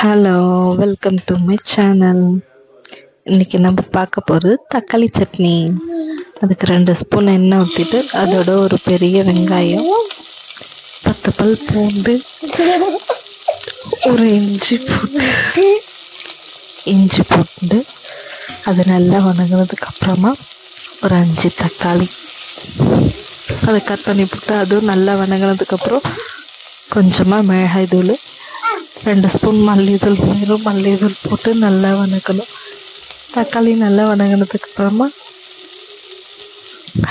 Hello, welcome to my channel. இன்னைக்கு நம்ம பார்க்க போகிறது தக்காளி சட்னி. அதுக்கு 2 ஸ்பூன் எண்ணெய் ஊற்றிட்டு அதோட ஒரு பெரிய வெங்காயம், 10 பல் பூண்டு, ஒரு இஞ்சி போட்டு அது நல்லா வணங்கினதுக்கு அப்புறமா ஒரு 5 தக்காளி அதை கட் பண்ணி போட்டு அதுவும் நல்லா வணங்கினதுக்கப்புறம் கொஞ்சமாக மிளகாய் தூள், 2 ஸ்பூன் மல்லித்தூள், வெறும் மல்லித்தூள் போட்டு நல்லா வணக்கணும். தக்காளி நல்லா வணங்கினதுக்கு அப்புறமா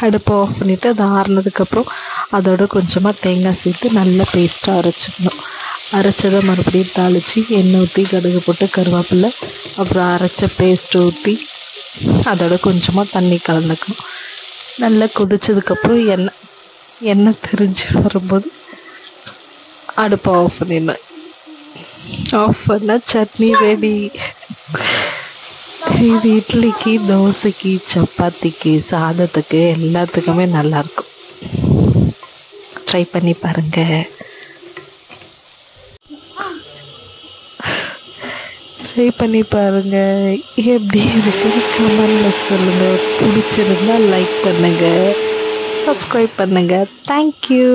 அடுப்பை ஆஃப் பண்ணிவிட்டு அது ஆறுனதுக்கப்புறம் அதோட கொஞ்சமாக தேங்காய் சேர்த்து நல்லா பேஸ்ட்டாக அரைச்சிக்கணும். அரைச்சதை மறுபடியும் தாளித்து எண்ணெய் ஊற்றி கடுகு போட்டு கருவேப்பிலை, அப்புறம் அரைச்ச பேஸ்ட் ஊற்றி அதோட கொஞ்சமாக தண்ணி கலந்துக்கணும். நல்லா கொதிச்சதுக்கப்புறம் எண்ணெய் திரிஞ்சு வரும்போது அடுப்பை ஆஃப் பண்ணிடணும். ஆஃப் பண்ணால் சட்னி ரெடி. இது இட்லிக்கு, தோசைக்கு, சப்பாத்திக்கு, சாதத்துக்கு எல்லாத்துக்குமே நல்லாயிருக்கும். ட்ரை பண்ணி பாருங்க. எப்படி இருக்குன்னு கமெண்ட்ல சொல்லுங்க. பிடிச்சிருந்தா லைக் பண்ணுங்க, சப்ஸ்கிரைப் பண்ணுங்க. தேங்க்யூ.